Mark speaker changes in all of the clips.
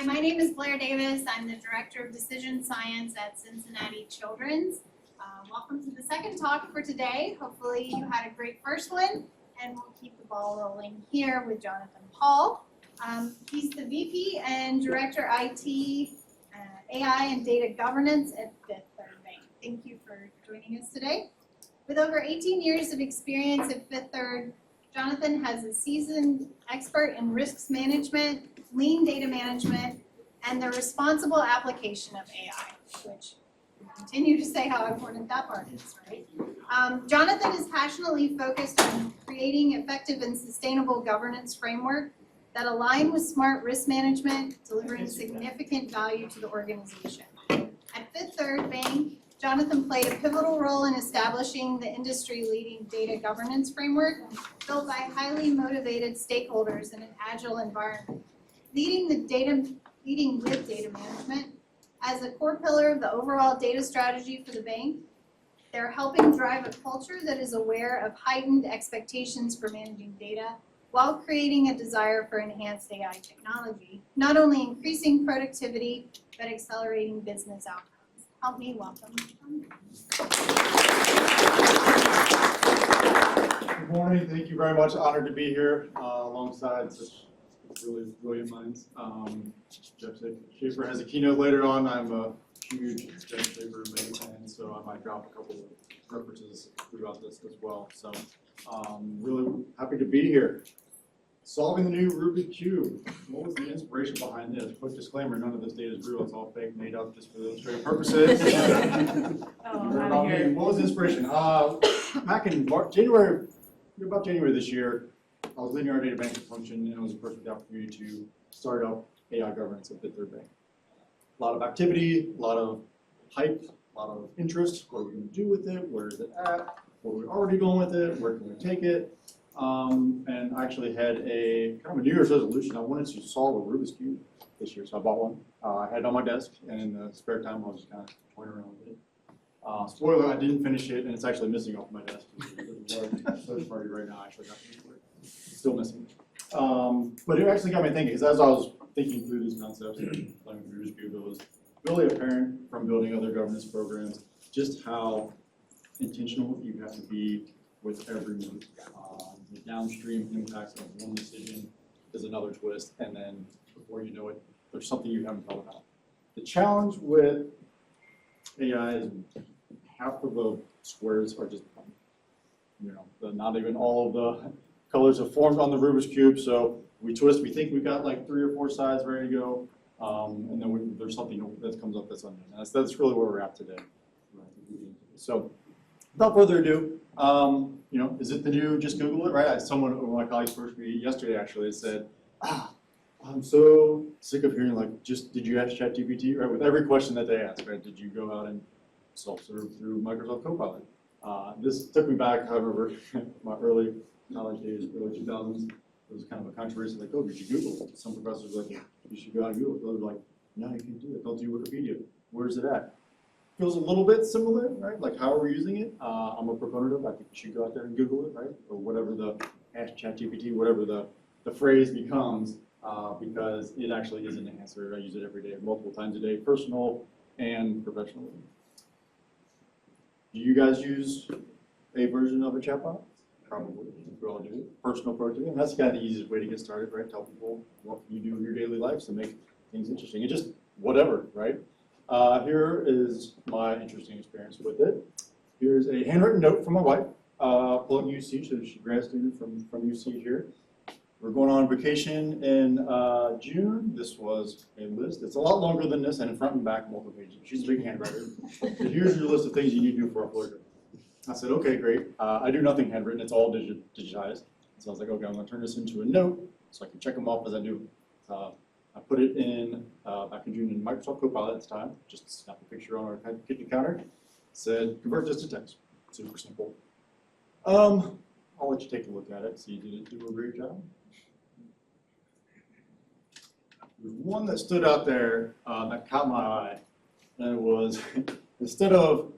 Speaker 1: my name is Blair Davis. I'm the Director of Decision Science at Cincinnati Children's. Welcome to the second talk for today. Hopefully you had a great first one, and we'll keep the ball rolling here with Jonathan Paul. He's the VP and Director IT, AI and Data Governance at Fifth Third Bank. Thank you for joining us today. With over 18 years of experience at Fifth Third, Jonathan has a seasoned expert in risks management, lean data management, and the responsible application of AI, which we continue to say how important that part is, right? Jonathan is passionately focused on creating effective and sustainable governance framework that align with smart risk management, delivering significant value to the organization. At Fifth Third Bank, Jonathan played a pivotal role in establishing the industry-leading data governance framework built by highly motivated stakeholders in an agile environment. Leading with data management as a core pillar of the overall data strategy for the bank, they're helping drive a culture that is aware of heightened expectations for managing data while creating a desire for enhanced AI technology, not only increasing productivity, but accelerating business outcomes. Help me welcome.
Speaker 2: Good morning. Thank you very much. Honored to be here alongside such really brilliant minds. Jeff Schaefer has a keynote later on. I'm a huge Jeff Schaefer fan, so I might drop a couple of references throughout this as well. So really happy to be here. Solving the new Rubik Cube. What was the inspiration behind this? Quick disclaimer, none of this data is real. It's all fake, made up just for illustrative purposes. What was the inspiration? Back in January this year, I was leading our data banking function, and I was the person with the opportunity to start up AI governance at Fifth Third Bank. A lot of activity, a lot of hype, a lot of interest. What are we going to do with it? Where is it at? Where are we already going with it? Where can we take it? And I actually had a kind of a New Year's resolution. I wanted to solve a Rubik's Cube this year, so I bought one. I had it on my desk, and in the spare time, I was just kind of toying around with it. Spoiler, I didn't finish it, and it's actually missing off my desk. There's a search party right now, actually got to for it. It's still missing. But it actually got me thinking, because as I was thinking through these concepts and playing with Rubik's Cube, it was really apparent from building other governance programs just how intentional you have to be with every move. The downstream impacts of one decision is another twist, and then before you know it, there's something you haven't thought about. The challenge with AI is half of the squares are just, not even all of the colors have formed on the Rubik's Cube, so we twist, we think we've got like 3 or 4 sides ready to go, and then there's something that comes up that's unknown. And that's really where we're at today. So without further ado, is it the new, just Google it, right? One of my colleagues first yesterday actually said, I'm so sick of hearing did you ask ChatGPT, right? With every question that they ask, right? Did you go out and self-serve through Microsoft Copilot? This took me back, however, my early college days, early 2000s. It was kind of a controversy, like, oh, did you Google? Some professors were like, you should go out and Google it. Others were like, no, you can't do it. Don't do Wikipedia. Where's it at? Feels a little bit similar, right? Like how are we using it? I'm a proponent of, I think you should go out there and Google it, right? Or whatever the ChatGPT, whatever the phrase becomes, because it actually is an answer. I use it every day, multiple times a day, personal and professional. Do you guys use a version of a chatbot? Probably, we all do. Personal productivity, and that's kind of the easiest way to get started, right? Tell people what you do in your daily lives to make things interesting. And just whatever, right? Here is my interesting experience with it. Here's a handwritten note from my wife, pulling UC, so she's a grad student from UC here. We're going on vacation in June. This was a list. It's a lot longer than this, and in front and back, multiple pages. She's a big handwriter. So here's your list of things you need to do for a pleasure. I said, okay, great. I do nothing handwritten. It's all digitized. So I was like, okay, I'm going to turn this into a note so I can check them off as I do. I put it in back in June in Microsoft Copilot at the time. Just snapped a picture on our kitchen counter. Said, convert this to text. Super simple. I'll let you take a look at it. So you did do a great job. There's one that stood out there that caught my eye, and it was instead of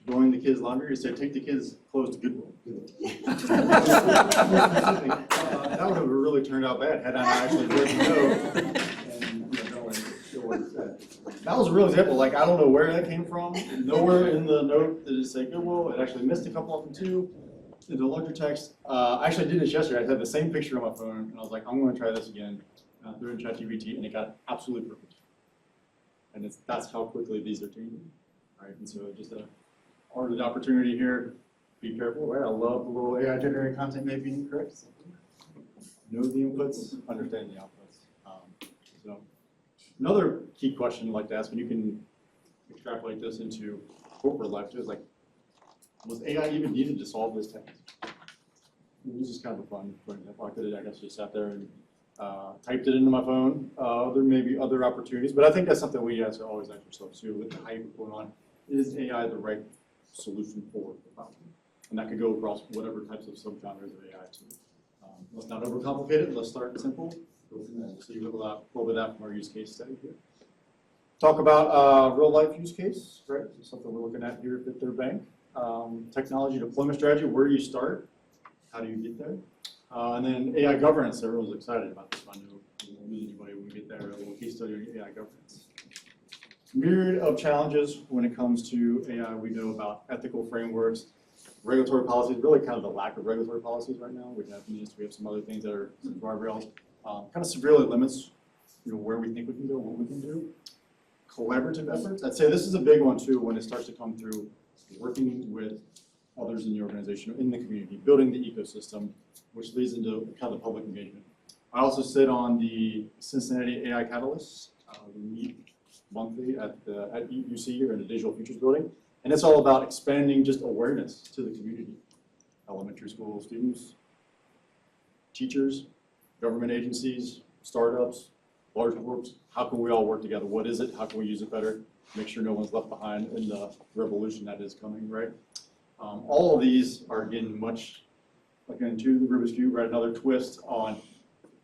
Speaker 2: doing the kids' laundry, it said take the kids' clothes to Goodwill. that would have really turned out bad had I not actually read the note and knowing what it said. That was a real example. Like, I don't know where that came from. Nowhere in the note did it say Goodwill. It actually missed a couple of them too. In the larger text, I actually did this yesterday. I had the same picture on my phone, and I was like, I'm going to try this again. Threw in ChatGPT, and it got absolutely perfect. And that's how quickly these are changing. Right, and so just a art opportunity here. Be careful, right? I love the little AI generated content may be incorrect. Know the inputs, understand the outputs. So another key question I'd like to ask, and you can extrapolate this into corporate life too, is like, was AI even needed to solve this task? This is kind of a fun example. I could have, I guess, just sat there and typed it into my phone. There may be other opportunities, but I think that's something we have to always ask ourselves too, with the hype going on. Is AI the right solution for the problem? And that could go across whatever types of subgenres of AI too. Let's not overcomplicate it. Let's start simple. Go from there. So you have a little bit of that from our use case study here. Talk about real life use case, right? Something we're looking at here at Fifth Third Bank. Technology deployment strategy, where do you start? How do you get there? And then AI governance, everyone's excited about this one. We won't lose anybody when we get there. A little case study on AI governance. Myriad of challenges when it comes to AI. We know about ethical frameworks, regulatory policies, really kind of the lack of regulatory policies right now. We have NIST, we have some other things that are some guardrails. Kind of severely limits where we think we can go, what we can do. Collaborative efforts. I'd say this is a big one too when it starts to come through working with others in the organization, in the community, building the ecosystem, which leads into kind of public engagement. I also sit on the Cincinnati AI Catalyst. We meet monthly at UC here in the Digital Futures Building. And it's all about expanding just awareness to the community. Elementary school students, teachers, government agencies, startups, large groups. How can we all work together? What is it? How can we use it better? Make sure no one's left behind in the revolution that is coming, right? All of these are getting much, again, to the Rubik's Cube, right? Another twist on,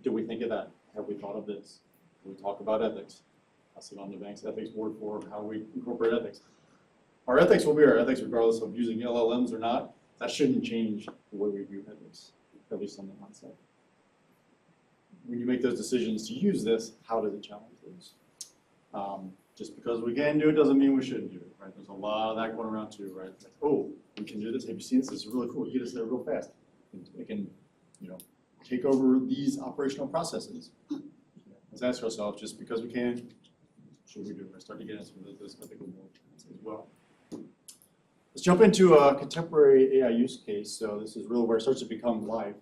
Speaker 2: did we think of that? Have we thought of this? Can we talk about ethics? I sit on the bank's ethics board for how we incorporate ethics. Our ethics will be our ethics regardless of using LLMs or not. That shouldn't change the way we view ethics, at least on the mindset. When you make those decisions to use this, how does it challenge those? Just because we can do it doesn't mean we shouldn't do it, right? There's a lot of that going around too, right? Like, oh, we can do this. Have you seen this? This is really cool. Get us there real fast. It can, take over these operational processes. Let's ask ourselves, just because we can, should we do it? Start to get into this ethical mode as well. Let's jump into a contemporary AI use case. So this is really where it starts to become live.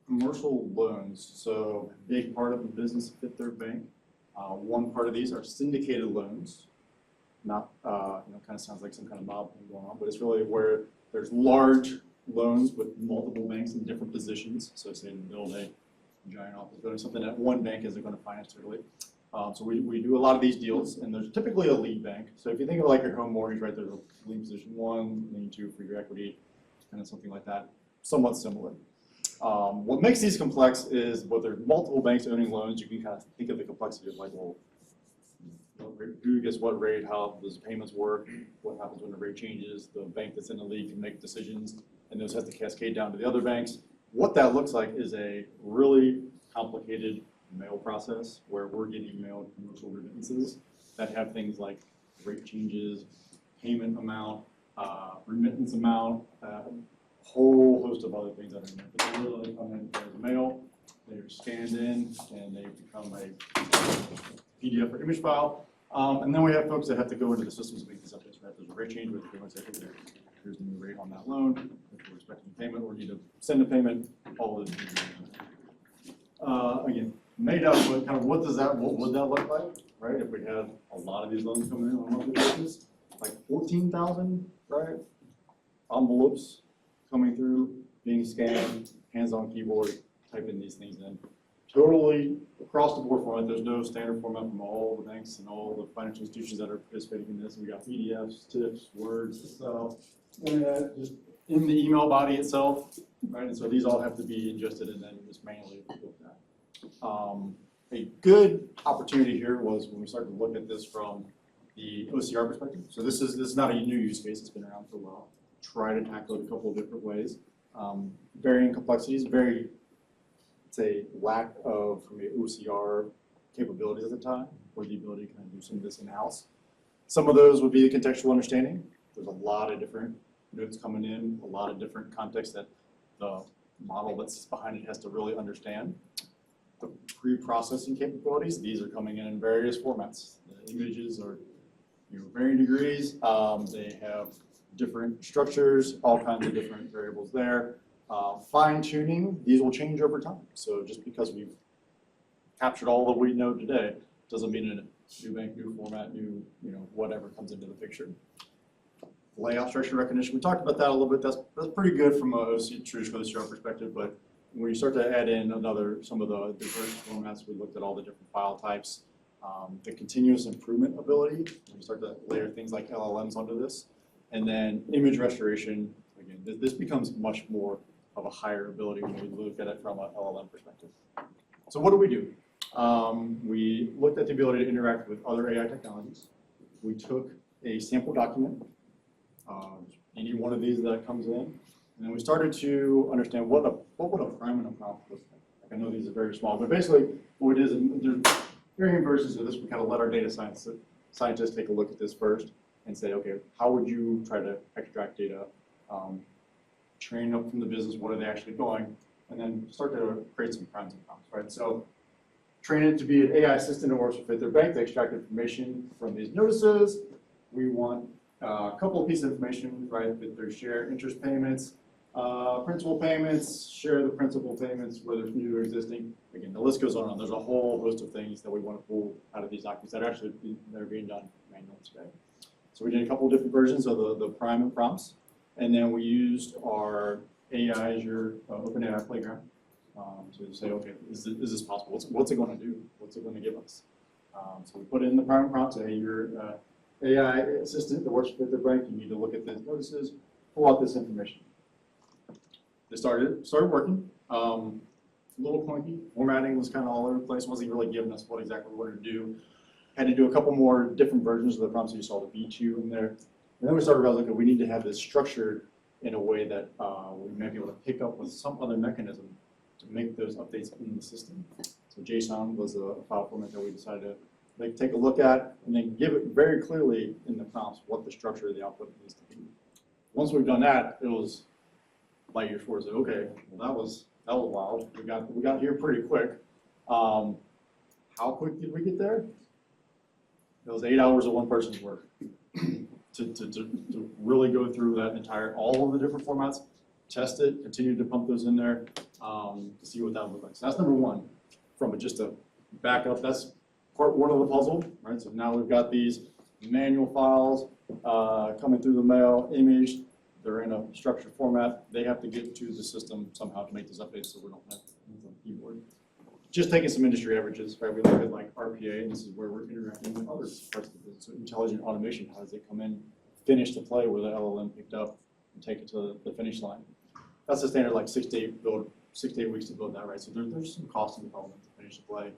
Speaker 2: Commercial loans. So a big part of the business at Fifth Third Bank. One part of these are syndicated loans. Not, kind of sounds like some kind of mob thing going on, but it's really where there's large loans with multiple banks in different positions. So say to build a giant office building, something that one bank isn't going to finance totally. So we do a lot of these deals, and there's typically a lead bank. So if you think of like your home mortgage, right, there's a lead position 1, lean 2 for your equity, kind of something like that, somewhat similar. What makes these complex is, well, there's multiple banks owning loans. You can kind of think of the complexity of like, well, who gets what rate, how does the payments work, what happens when the rate changes, the bank that's in the lead can make decisions, and those have to cascade down to the other banks. What that looks like is a really complicated mail process where we're getting mailed commercial remittances that have things like rate changes, payment amount, remittance amount, whole host of other things that are in there. But they literally come in as mail, they're scanned in, and they become a PDF or image file. And then we have folks that have to go into the systems to make these updates, right? There's a rate change, we have to go and say, okay, here's the new rate on that loan, if we're expecting payment, or need to send a payment, all of this. Again, made up, but kind of what would that look like, right? If we had a lot of these loans coming in on a monthly basis, like 14,000, right? Envelopes coming through, being scanned, hands-on keyboard, typing these things in. Totally across the board format. There's no standard format from all the banks and all the financial institutions that are participating in this. We got PDFs, TIFFs, Words, Excel, just in the email body itself, right? And so these all have to be ingested and then just manually looked at. A good opportunity here was when we started to look at this from the OCR perspective. So this is not a new use case. It's been around for a while. Try to tackle it a couple of different ways. varying complexities, very, say, lack of from the OCR capabilities at the time, or the ability to kind of do some of this in-house. Some of those would be the contextual understanding. There's a lot of different notes coming in, a lot of different contexts that the model that's behind it has to really understand. The pre-processing capabilities, these are coming in various formats. The images are varying degrees. They have different structures, all kinds of different variables there. Fine-tuning, these will change over time. So just because we've captured all that we know today, doesn't mean a new bank, new format, new whatever comes into the picture. Layout structure recognition, we talked about that a little bit. That's pretty good from a traditional OCR perspective, but when you start to add in some of the diverse formats, we looked at all the different file types. The continuous improvement ability, we start to layer things like LLMs onto this. And then image restoration, again, this becomes much more of a higher ability when we look at it from an LLM perspective. So what do? We looked at the ability to interact with other AI technologies. We took a sample document, any one of these that comes in, and then we started to understand what would a prime and a prompt look like. I know these are very small, but basically what it is, there's varying versions of this. We kind of let our data scientists take a look at this first and say, okay, how would you try to extract data, train up from the business, what are they actually doing, and then start to create some primes and prompts, right? So train it to be an AI assistant that works with their bank to extract information from these notices. We want a couple of pieces of information, right, with their share interest payments, principal payments, share the principal payments, whether it's new or existing. Again, the list goes on and on. There's a whole host of things that we want to pull out of these documents that are being done manually today. So we did a couple of different versions of the prime and prompts, and then we used our AI Azure OpenAI Playground to say, okay, is this possible? What's it going to do? What's it going to give us? So we put in the prime and prompt, say, you're AI assistant that works with the bank, you need to look at these notices, pull out this information. They started working. A little clunky. Formatting was kind of all over the place. Wasn't really giving us what exactly we wanted to do. Had to do a couple more different versions of the prompts. You saw the V2 in there. And then we started realizing, okay, we need to have this structured in a way that we may be able to pick up with some other mechanism to make those updates in the system. So JSON was a file format that we decided to take a look at and then give it very clearly in the prompts what the structure of the output needs to be. Once we've done that, it was light years forward. So okay, well that was wild. We got here pretty quick. How quick did we get there? It was 8 hours of one person's work to really go through that all of the different formats, test it, continue to pump those in there to see what that would look like. So that's number one. From just a backup, that's part one of the puzzle, right? So now we've got these manual files coming through the mail, imaged. They're in a structured format. They have to get to the system somehow to make those updates so we don't have things on the keyboard. Just taking some industry averages, right? We look at like RPA, and this is where we're interacting with other parts of the business. So intelligent automation, how does it come in, finish the play where the LLM picked up and take it to the finish line? That's the standard, like 6 to 8 weeks to build that, right? So there's some cost involvement to finish the play.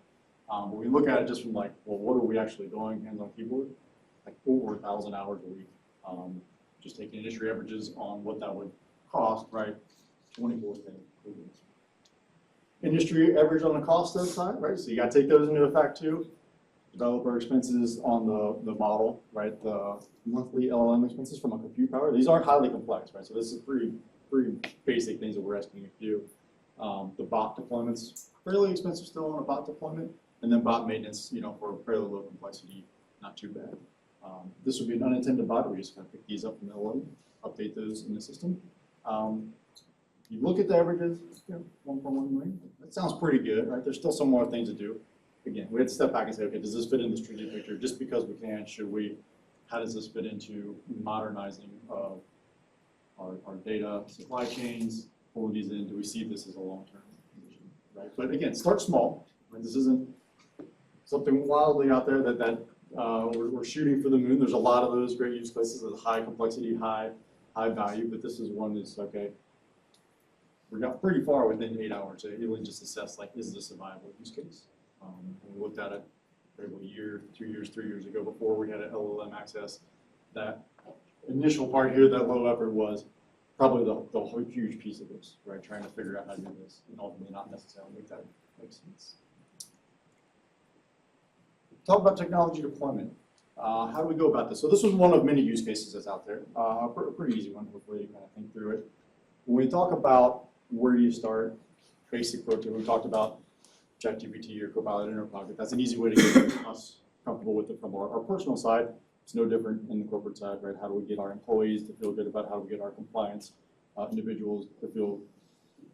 Speaker 2: But we look at it just from like, well, what are we actually doing hands on keyboard? Like over 1,000 hours a week. Just taking industry averages on what that would cost, right? 24 days. Industry average on the cost side, right? So you got to take those into effect too. Developer expenses on the model, right? The monthly LLM expenses from a compute power. These aren't highly complex, right? So this is pretty basic things that we're asking you to do. The bot deployments, fairly expensive still on a bot deployment, and then bot maintenance, for fairly low complexity, not too bad. This would be an unintended bot. We just kind of pick these up from the LLM, update those in the system. You look at the averages, 1.1 million. That sounds pretty good, right? There's still some more things to do. Again, we had to step back and say, okay, does this fit in the strategic picture? Just because we can, should we? How does this fit into modernizing our data supply chains? Pulling these in, do we see this as a long-term vision, right? But again, start small. Right? This isn't something wildly out there that we're shooting for the moon. There's a lot of those great use cases of high complexity, high value, but this is one that's okay. We got pretty far within 8 hours. So really just assess like, is this a viable use case? We looked at it a year, 2 years, 3 years ago before we had an LLM access. That initial part here, that low effort was, probably the whole huge piece of this, right? Trying to figure out how to do this and ultimately not necessarily make that make sense. Talk about technology deployment. How do we go about this? So this was one of many use cases that's out there. A pretty easy one, hopefully you kind of think through it. When we talk about where you start, basic productivity, we talked about ChatGPT or Copilot in our pocket. That's an easy way to get us comfortable with it from our personal side. It's no different in the corporate side, right? How do we get our employees to feel good about how do we get our compliance individuals to feel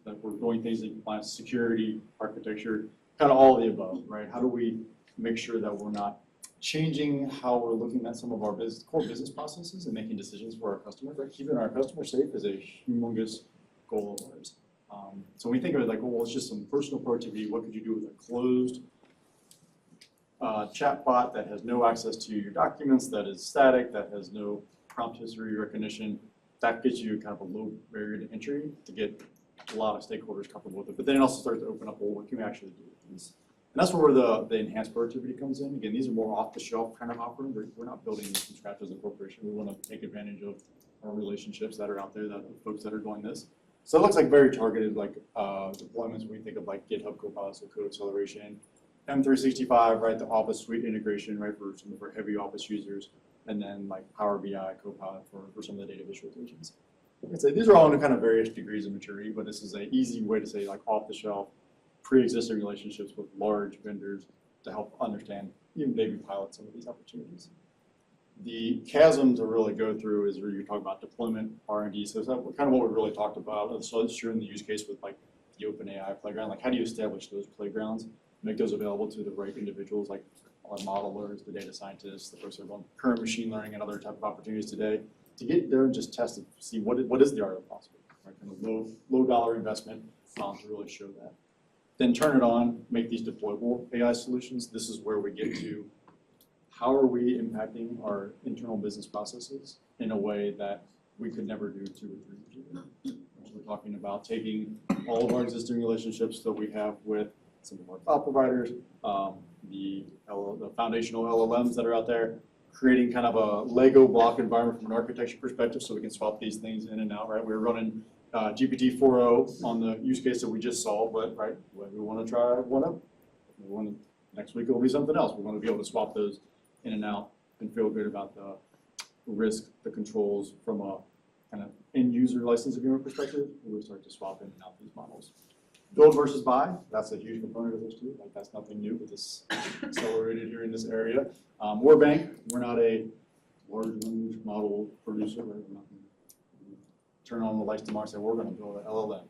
Speaker 2: that we're doing things in compliance, security, architecture, kind of all of the above, right? How do we make sure that we're not changing how we're looking at some of our core business processes and making decisions for our customers, right? Keeping our customers safe is a humongous goal of ours. So we think of it like, well, it's just some personal productivity. What could you do with a closed chat bot that has no access to your documents, that is static, that has no prompt history recognition? That gets you kind of a low barrier to entry to get a lot of stakeholders comfortable with it. But then it also starts to open up, well, what can we actually do with these? And that's where the enhanced productivity comes in. Again, these are more off-the-shelf kind of offerings. We're not building this from scratch as a corporation. We want to take advantage of our relationships that are out there, that folks that are doing this. So it looks like very targeted, like deployments when we think of like GitHub Copilot, so code acceleration, M365, right, the Office Suite integration, right, for some of our heavy Office users, and then like Power BI Copilot for some of the data visualizations. I'd say these are all in kind of various degrees of maturity, but this is an easy way to say like off-the-shelf, pre-existing relationships with large vendors to help understand, even maybe pilot some of these opportunities. The chasm to really go through is where you talk about deployment, R&D. So that's kind of what we really talked about. So it's true in the use case with like the OpenAI playground. Like how do you establish those playgrounds, make those available to the right individuals, like our modelers, the data scientists, the folks that are on current machine learning and other type of opportunities today, to get there and just test it, see what is the art of the possible, right? Kind of low dollar investment to really show that. Then turn it on, make these deployable AI solutions. This is where we get to how are we impacting our internal business processes in a way that we could never do 2 or 3 years ago. We're talking about taking all of our existing relationships that we have with some of our cloud providers, the foundational LLMs that are out there, creating kind of a Lego block environment from an architecture perspective so we can swap these things in and out, right? We're running GPT 4.0 on the use case that we just saw, but right, when we want to try one up, next week it will be something else. We want to be able to swap those in and out and feel good about the risk, the controls from a kind of end user license agreement perspective. We'll start to swap in and out these models. Build versus buy, that's a huge component of this too. Like that's nothing new, but this accelerated here in this area. We're a bank, we're not a large language model producer, right? We're not going to turn on the lights tomorrow and say, we're going to build an LLM.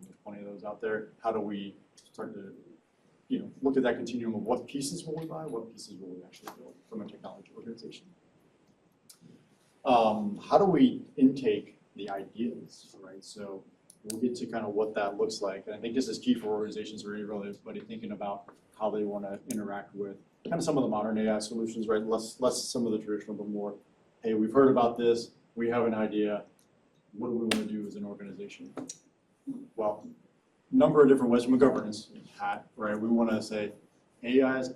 Speaker 2: There's plenty of those out there. How do we start to look at that continuum of what pieces will we buy, what pieces will we actually build from a technology organization? How do we intake the ideas, right? So we'll get to kind of what that looks like. And I think this is key for organizations or really everybody thinking about how they want to interact with kind of some of the modern AI solutions, right? Less some of the traditional, but more, hey, we've heard about this, we have an idea, what do we want to do as an organization? Well, number of different ways from a governance hat, right? We want to say AI is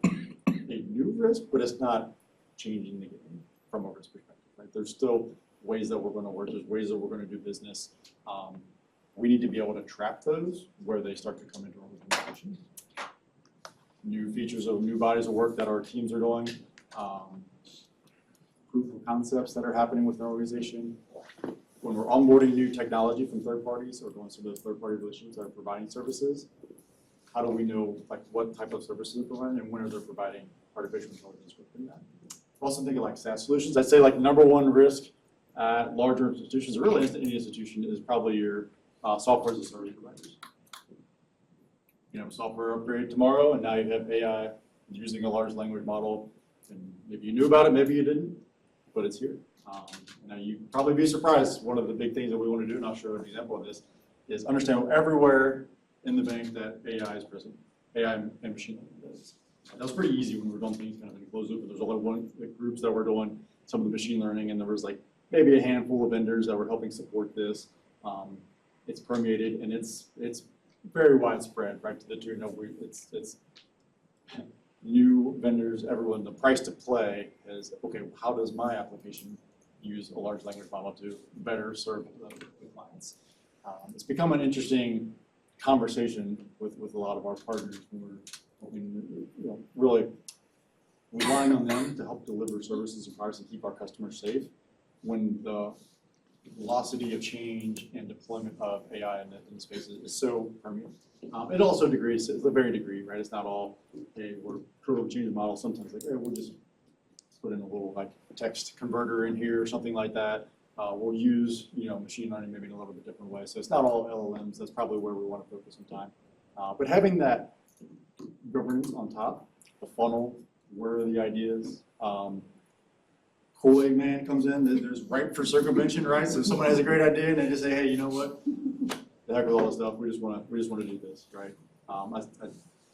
Speaker 2: a new risk, but it's not changing the game from a risk perspective, right? There's still ways that we're going to work, there's ways that we're going to do business. We need to be able to trap those where they start to come into our organization. New features of new bodies of work that our teams are doing, proof of concepts that are happening with our organization. When we're onboarding new technology from third parties or going to those third-party relations that are providing services, how do we know like what type of services they're providing and when are they providing artificial intelligence within that? Also thinking like SaaS solutions. I'd say like number one risk at larger institutions, or really any institution, is probably your software as a service providers. Software upgrade tomorrow, and now you have AI using a large language model, and maybe you knew about it, maybe you didn't, but it's here. Now you'd probably be surprised. One of the big things that we want to do, and I'll show an example of this, is understand everywhere in the bank that AI is present. AI and machine learning is. That was pretty easy when we were doing things kind of in a closed loop, but there's only one groups that were doing some of the machine learning, and there was like maybe a handful of vendors that were helping support this. It's permeated and it's very widespread, right? To the tune of it's new vendors, everyone. The price to play is okay. How does my application use a large language model to better serve the clients. It's become an interesting conversation with a lot of our partners when we're really relying on them to help deliver services and products and keep our customers safe when the velocity of change and deployment of AI in the space is so permeable. It also degrees, it's a varying degree, right? It's not all, hey, we're totally changing the model. Sometimes like, hey, we'll just put in a little like text converter in here or something like that. We'll use, machine learning maybe in a little bit different way. So it's not all LLMs. That's probably where we want to focus some time. But having that governance on top, the funnel, where are the ideas? Kool-Aid man comes in, there's ripe for circumvention, right? So if someone has a great idea and they just say, hey, you know what? The heck with all this stuff, we just want to do this, right? I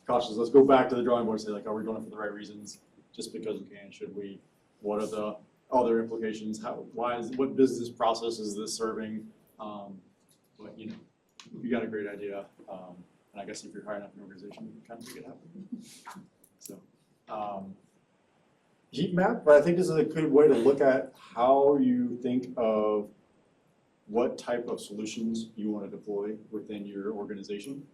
Speaker 2: cautious, let's go back to the drawing board and say, like, are we doing it for the right reasons? Just because we can, should we? What are the other implications? What business process is this serving? But you got a great idea, and I guess if you're high enough in an organization, you can kind of make it happen. So, heat map, but I think this is a good way to look at how you think of what type of solutions you want to deploy within your organization.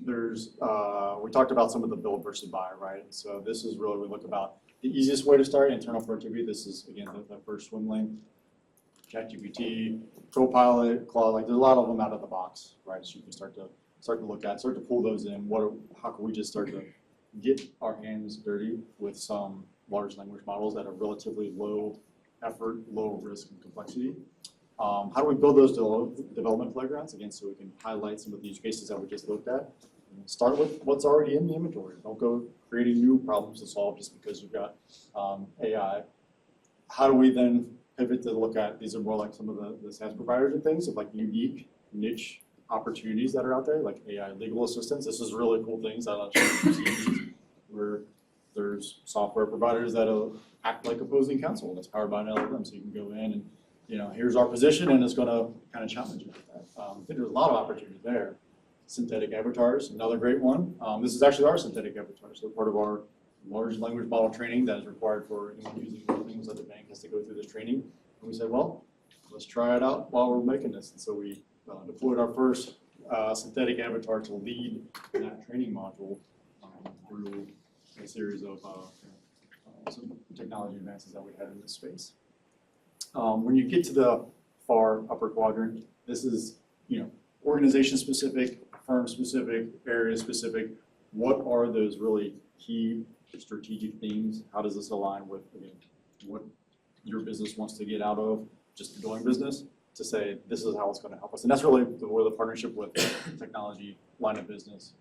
Speaker 2: We talked about some of the build versus buy, right? So this is really, we look about the easiest way to start internal productivity. This is, again, the first swim lane. ChatGPT, Copilot, Claude, like there's a lot of them out of the box, right? So you can start to look at, start to pull those in. How can we just start to get our hands dirty with some large language models that are relatively low effort, low risk and complexity? How do we build those development playgrounds, again, so we can highlight some of the use cases that we just looked at? And start with what's already in the inventory. Don't go creating new problems to solve just because you've got AI. How do we then pivot to look at, these are more like some of the SaaS providers and things of like unique niche opportunities that are out there, like AI legal assistance. This is really cool things that I'll show you where there's software providers that'll act like opposing counsel that's powered by an LLM. So you can go in and, here's our position, and it's going to kind of challenge you with that. I think there's a lot of opportunity there. Synthetic avatars, another great one. This is actually our synthetic avatar. So part of our large language model training that is required for anyone using things at the bank has to go through this training. And we said, well, let's try it out while we're making this. And so we deployed our first synthetic avatar to lead that training module through a series of some technology advances that we had in this space. When you get to the far upper quadrant, this is, organization specific, firm specific, area specific. What are those really key strategic themes? How does this align with, again, what your business wants to get out of just doing business, to say this is how it's going to help us? And that's really where the partnership with technology line of business,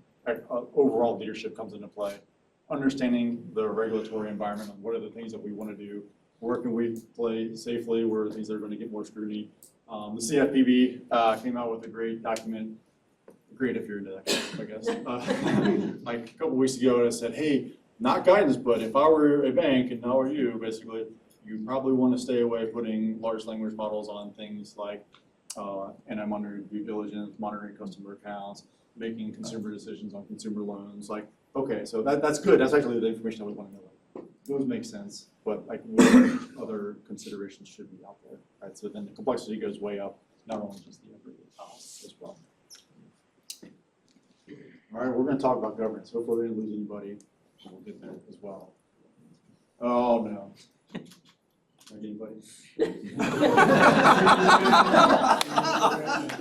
Speaker 2: overall leadership comes into play. Understanding the regulatory environment and what are the things that we want to do. Where can we play safely? Where are things that are going to get more scrutiny? The CFPB came out with a great document. Great if you're into that kind of stuff, I guess. Like a couple weeks ago, it said, hey, not guidance, but if I were a bank and now are you, basically, you probably want to stay away putting large language models on things like anti-monitoring due diligence, monitoring customer accounts, making consumer decisions on consumer loans. Like, okay, so that's good. That's actually the information that we want to know. Those make sense, but like what other considerations should be out there, right? So then the complexity goes way up, not only just the effort as well. All right, we're going to talk about governance. Hopefully we didn't lose anybody. We'll get there as well. Oh no. Like anybody?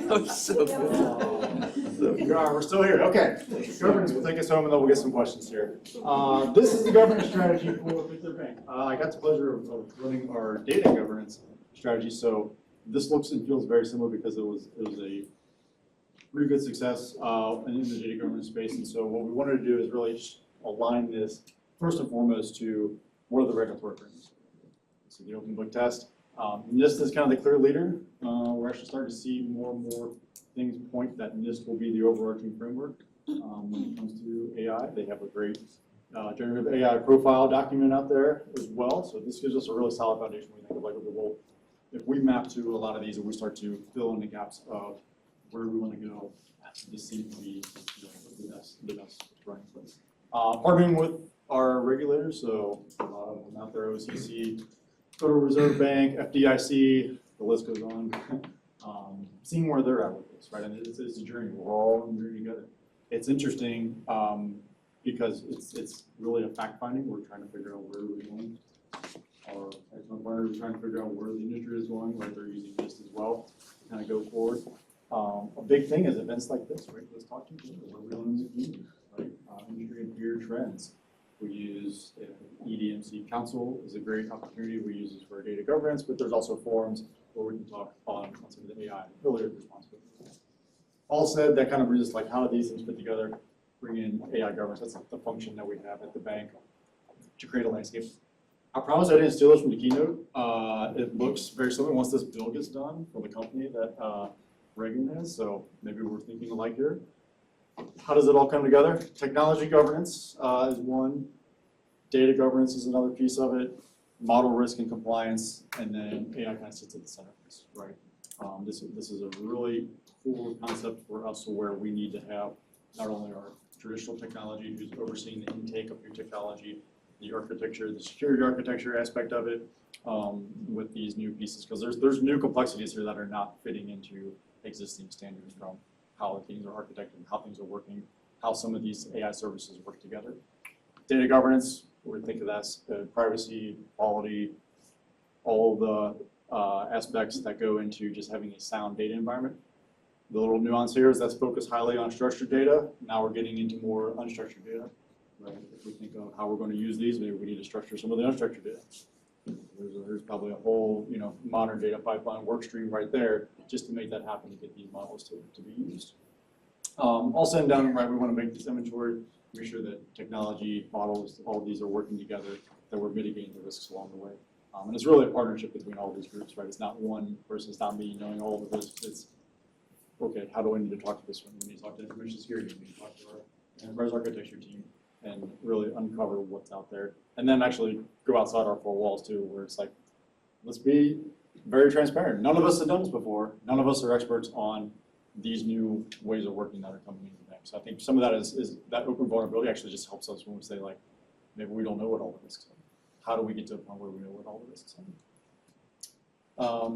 Speaker 2: We're still here. Okay. Governance will take us home and then we'll get some questions here. This is the governance strategy for Victor Bank. I got the pleasure of running our data governance strategy. So this looks and feels very similar because it was a pretty good success in the data governance space. And so what we wanted to do is really align this first and foremost to what are the regulatory frameworks. So the open book test. NIST is kind of the clear leader. We're actually starting to see more and more things point that NIST will be the overarching framework when it comes to AI. They have a great generative AI profile document out there as well. So this gives us a really solid foundation when we think of like, well, if we map to a lot of these and we start to fill in the gaps of where we want to go, this seems to be the best running place. Partnering with our regulators, so a lot of them out there, OCC, Federal Reserve Bank, FDIC, the list goes on. Seeing where they're at with this, right? And it's a journey. We're all in the journey together. It's interesting because it's really a fact finding. We're trying to figure out where we're going. Or at some point, we're trying to figure out where the industry is going, where they're using this as well to kind of go forward. A big thing is events like this, right? Let's talk to each other. What are we doing in the community, right? Industry and peer trends. We use EDMC Council is a great opportunity. We use this for data governance, but there's also forums where we can talk on some of the AI affiliate responsibilities. All said, that kind of brings us like how these things fit together, bring in AI governance. That's the function that we have at the bank to create a landscape. I promise I didn't steal this from the keynote. It looks very similar once this bill gets done for the company that Reagan has, so maybe we're thinking alike here. How does it all come together? Technology governance is one, data governance is another piece of it, model risk and compliance, and then AI kind of sits at the center of this, right? This is a really cool concept for us where we need to have not only our traditional technology who's overseeing the intake of new technology, the architecture, the security architecture aspect of it with these new pieces, because there's new complexities here that are not fitting into existing standards from how things are architected, how things are working, how some of these AI services work together. Data governance, we think of that as privacy, quality, all the aspects that go into just having a sound data environment. The little nuance here is that's focused highly on structured data. Now we're getting into more unstructured data. Right? If we think of how we're going to use these, maybe we need to structure some of the unstructured data. There's probably a whole modern data pipeline work stream right there just to make that happen to get these models to be used. All said and done, right, we want to make this inventory, make sure that technology, models, all of these are working together, that we're mitigating the risks along the way. And it's really a partnership between all these groups, right? It's not one person, it's not me knowing all of the risks. It's, okay, how do I need to talk to this one? We need to talk to information security, we need to talk to our enterprise architecture team, and really uncover what's out there. And then actually go outside our four walls too, where it's like, let's be very transparent. None of us have done this before. None of us are experts on these new ways of working that are coming into the bank. So I think some of that is that open vulnerability actually just helps us when we say like, maybe we don't know what all the risks are. How do we get to a point where we know what all the risks are?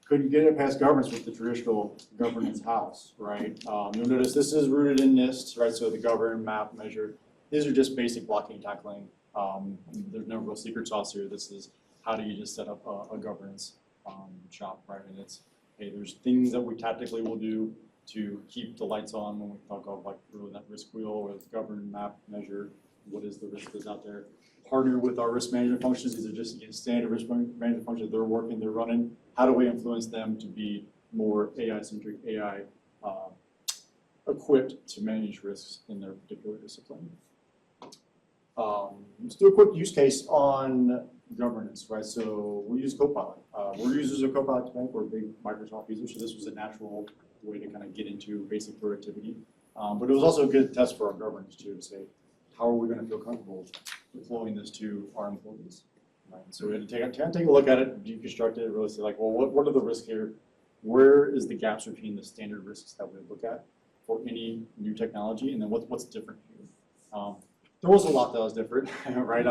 Speaker 2: Couldn't get it past governance with the traditional governance house, right? You'll notice this is rooted in NIST, right? So the govern, map, measure. These are just basic blocking and tackling. There's no real secret sauce here. This is how do you just set up a governance shop, right? And it's, hey, there's things that we tactically will do to keep the lights on when we talk about like really that risk wheel or govern, map, measure, what is the risk that's out there. Partner with our risk management functions. These are just again standard risk management functions. They're working, they're running. How do we influence them to be more AI-centric, AI equipped to manage risks in their particular discipline? Let's do a quick use case on governance, right? So we use Copilot. We're users of Copilot today. We're big Microsoft users, so this was a natural way to kind of get into basic productivity. But it was also a good test for our governance too, to say, how are we going to feel comfortable deploying this to our employees? Right? So we had to take a look at it, deconstruct it, really say like, well, what are the risks here? Where is the gaps between the standard risks that we look at for any new technology, and then what's different here? There was a lot that was different, right?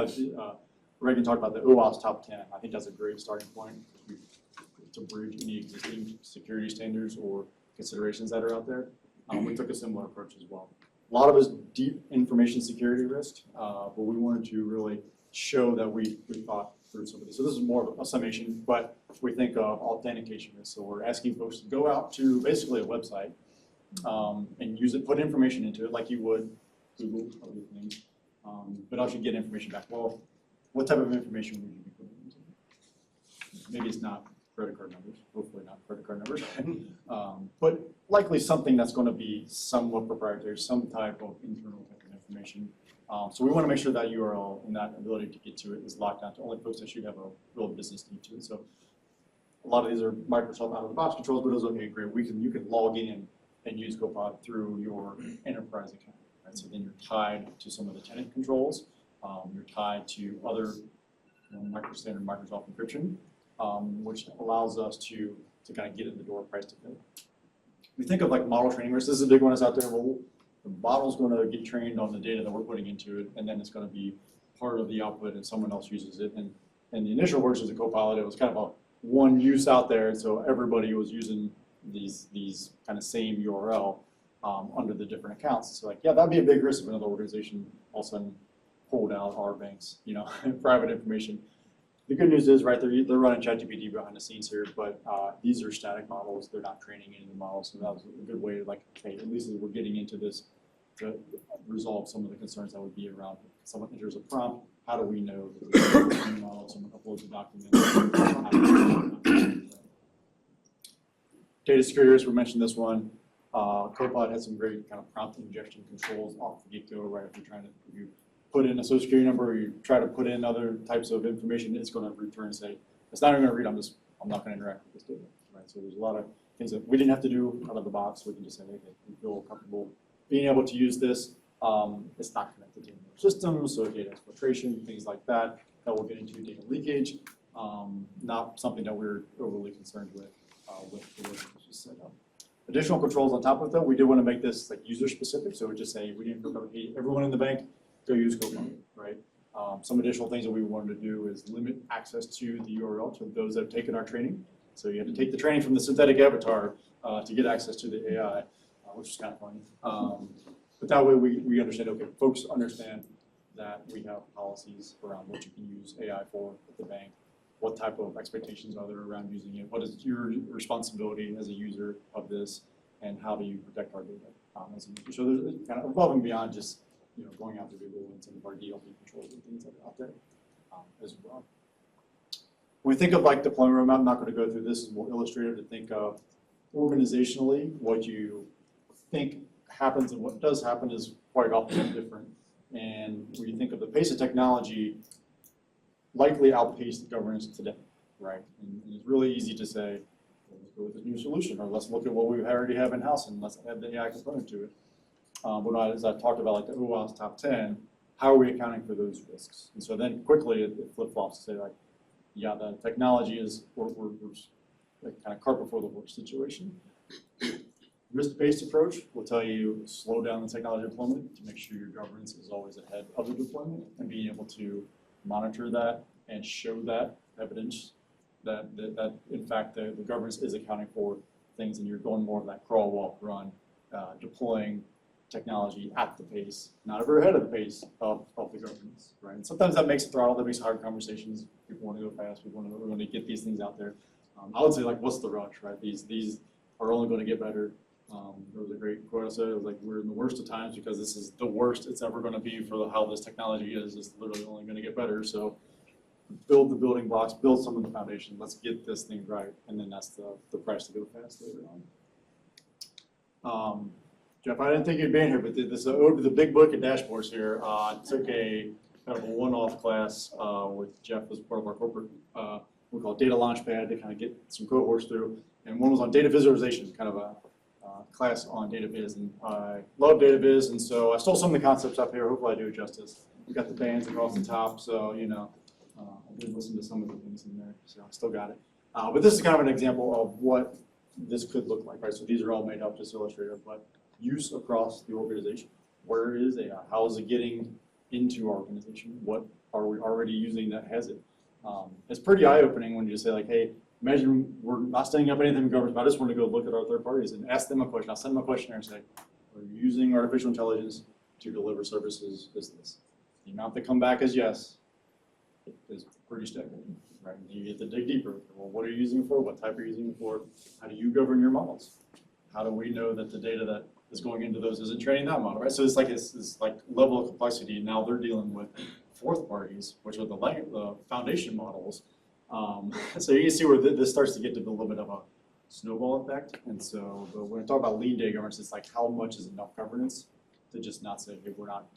Speaker 2: Reagan talked about the OWASP top 10. I think that's a great starting point to bridge any existing security standards or considerations that are out there. We took a similar approach as well. A lot of it is deep information security risk, but we wanted to really show that we thought through some of this. So this is more of a summation, but we think of authentication risk. So we're asking folks to go out to basically a website and use it, put information into it like you would Google, other things, but actually get information back. Well, what type of information would you be putting into it? Maybe it's not credit card numbers, hopefully not credit card numbers, but likely something that's going to be somewhat proprietary, some type of internal type of information. So we want to make sure that URL and that ability to get to it is locked down to only folks that should have a real business need to it. So a lot of these are Microsoft out-of-the-box controls, but it was okay, great. You can log in and use Copilot through your enterprise account. Right? So then you're tied to some of the tenant controls. You're tied to other standard Microsoft encryption, which allows us to kind of get in the door price to pay. We think of like model training risk. This is a big one that's out there. Well, the model's going to get trained on the data that we're putting into it, and then it's going to be part of the output, and someone else uses it. And And the initial versions of Copilot, it was kind of a one use out there, and so everybody was using these kind of same URL under the different accounts. So like, yeah, that'd be a big risk if another organization all of a sudden pulled out our bank's, private information. The good news is, right, they're running ChatGPT behind the scenes here, but these are static models. They're not training any of the models, so that was a good way to like, hey, at least as we're getting into this to resolve some of the concerns that would be around someone enters a prompt. How do we know that the model, someone uploads a document? Data security, we mentioned this one. Copilot has some great kind of prompt injection controls off the get-go, right? If you put in a social security number, or you try to put in other types of information, it's going to return and say, it's not even going to read, I'm not going to interact with this data, right? So there's a lot of things that we didn't have to do out of the box. We can just say, okay, we feel comfortable being able to use this. It's not connected to another system, so data exfiltration, things like that we'll get into, data leakage, not something that we're overly concerned with the way this is set up. Additional controls on top of that, we did want to make this like user specific, so we just say we didn't go, hey, everyone in the bank, go use Copilot, right? Some additional things that we wanted to do is limit access to the URL to those that have taken our training. So you had to take the training from the synthetic avatar to get access to the AI, which is kind of funny. But that way we understand, okay, folks understand that we have policies around what you can use AI for at the bank, what type of expectations are there around using it, what is your responsibility as a user of this, and how do you protect our data as a user. So there's kind of above and beyond just going after Google and some of our DLP controls and things that are out there as well. When we think of like deployment roadmap, I'm not going to go through this, is more illustrative to think of organizationally what you think happens and what does happen is quite often different. And when you think of the pace of technology, likely outpace the governance today, right? And it's really easy to say, well, let's go with this new solution, or let's look at what we already have in-house and let's add the AI component to it. But as I talked about, like the OWASP top 10, how are we accounting for those risks? And so then quickly it flip-flops to say like, yeah, the technology is, we're like kind of cart before the horse situation. Risk-based approach will tell you slow down the technology deployment to make sure your governance is always ahead of the deployment and being able to monitor that and show that evidence that in fact the governance is accounting for things and you're going more of that crawl, walk, run, deploying technology at the pace, not ever ahead of the pace of the governance, right? And sometimes that makes it throttle, that makes hard conversations. People want to go fast, we want to get these things out there. I would say like, what's the rush, right? These are only going to get better. There was a great quote I said, it was like, we're in the worst of times because this is the worst it's ever going to be for how this technology is. It's literally only going to get better. So build the building blocks, build some of the foundation. Let's get this thing right. And then that's the price to go fast later on. Jeff, I didn't think you'd be in here, but this is ode to the big book of dashboards here. I took a kind of a one-off class with Jeff as part of our corporate, we call it Data Launchpad to kind of get some cohorts through. And one was on data visualization, kind of a class on data viz, and I love data viz, and so I stole some of the concepts up here. Hopefully I do it justice. We got the bands across the top, so I did listen to some of the things in there, so I still got it. But this is kind of an example of what this could look like, right? So these are all made up just illustrative, but use across the organization. Where is AI? How is it getting into our organization? What are we already using that has it? It's pretty eye-opening when you just say like, hey, imagine we're not standing up anything in government, but I just want to go look at our third parties and ask them a question. I'll send them a questionnaire and say, are you using artificial intelligence to deliver services business? The amount that come back as yes is pretty staggering, right? You get to dig deeper. Well, what are you using it for? What type are you using it for? How do you govern your models? How do we know that the data that is going into those isn't training that model, right? So it's like this like level of complexity. Now they're dealing with fourth parties, which are the foundation models. So you can see where this starts to get to a little bit of a snowball effect. And so when I talk about lean data governance, it's like how much is enough governance to just not say, hey, we're not,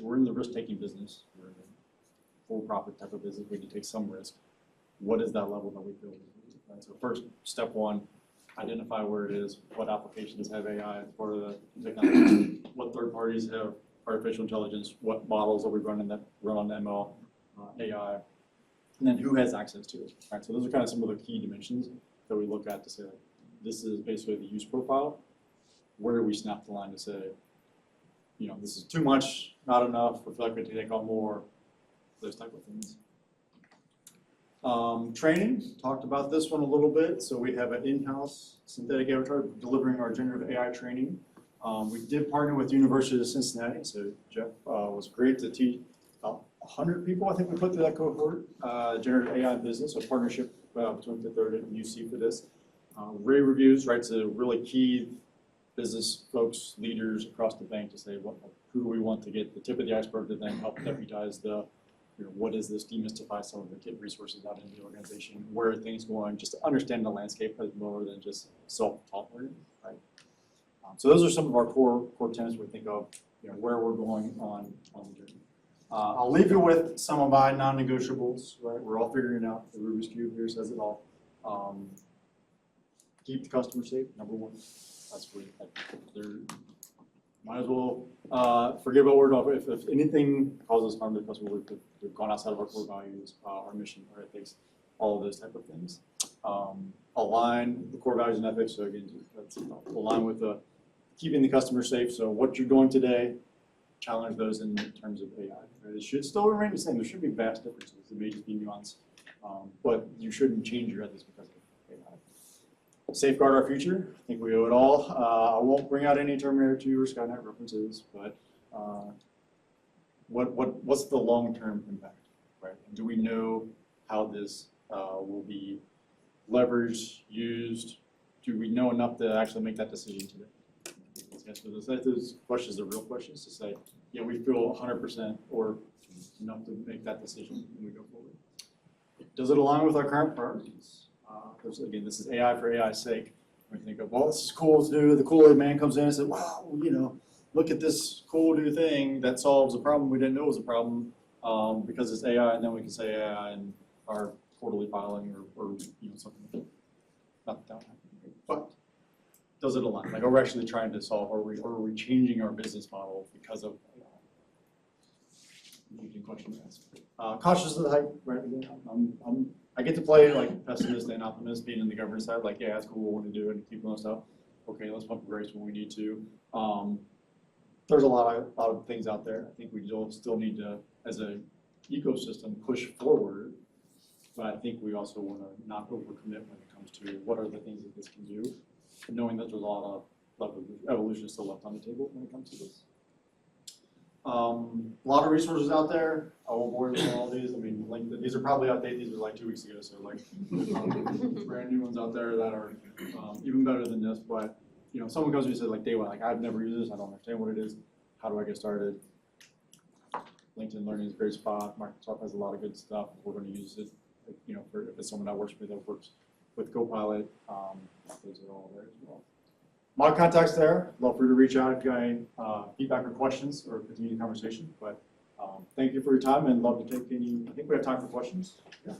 Speaker 2: we're in the risk-taking business. We're in a for-profit type of business. We can take some risk. What is that level that we feel? Right? So first, step one, identify where it is, what applications have AI as part of the technology, what third parties have artificial intelligence, what models are we running that run on ML, AI, and then who has access to it. Right? So those are kind of some of the key dimensions that we look at to say, like, this is basically the use profile. Where do we snap the line to say, this is too much, not enough, we feel like we need to take on more, those type of things. Training, talked about this one a little bit. So we have an in-house synthetic avatar delivering our generative AI training. We did partner with the University of Cincinnati, so Jeff was great to teach 100 people, I think we put through that cohort, generative AI business, a partnership between the third and UC for this. Rave reviews, right, so really key business folks, leaders across the bank to say who do we want to get the tip of the iceberg to then help deputize the, what is this, demystify some of the kit resources out in the organization, where are things going, just to understand the landscape more than just self-taught learning, right? So those are some of our core tenets we think of, where we're going on the journey. I'll leave you with some of my non-negotiables, right? We're all figuring it out. The Rubik's Cube here says it all. Keep the customer safe, number one. That's what there. Might as well forget about what we're talking about. If anything causes harm to the customer, we've gone outside of our core values, our mission, our ethics, all of those type of things. Align the core values and ethics. So again, that's align with keeping the customer safe. So what you're doing today, challenge those in terms of AI. Right? It should still remain the same. There should be vast differences. There may just be nuance, but you shouldn't change your ethics because of AI. Safeguard our future. I think we owe it all. I won't bring out any Terminator 2 or Skynet references, but what's the long-term impact, right? And do we know how this will be leveraged, used? Do we know enough to actually make that decision today? Yes, so those questions are real questions to say, yeah, we feel 100% or enough to make that decision when we go forward. Does it align with our current priorities? Because again, this is AI for AI's sake. We think of, well, this is cool to do. The Kool-Aid man comes in and says, wow, look at this cool new thing that solves a problem we didn't know was a problem because it's AI, and then we can say AI in our quarterly filing or something. Not that happening. But does it align? Like, are we actually trying to solve, or are we changing our business model because of AI? Interesting question to ask. Cautious of the hype, right? I get to play like pessimist and optimist, being in the governance side. Like, yeah, that's cool, what we want to do and keep doing stuff. Okay, let's pump the brakes when we need to. There's a lot of things out there. I think we still need to, as an ecosystem, push forward. But I think we also want to not overcommit when it comes to what are the things that this can do, knowing that there's a lot of evolution still left on the table when it comes to this. A lot of resources out there. I won't bore you with all these. I mean, these are probably outdated. These are like 2 weeks ago, so brand new ones out there that are even better than this. But someone comes to me and says like day one, like I've never used this. I don't understand what it is. How do I get started? LinkedIn Learning is a great spot. Microsoft has a lot of good stuff. We're going to use it. For if it's someone that works with me that works with Copilot, those are all there as well. My contact's there. Love for you to reach out if you got any feedback or questions or continue the conversation. But thank you for your time and love to take any. I think we have time for questions. Yeah.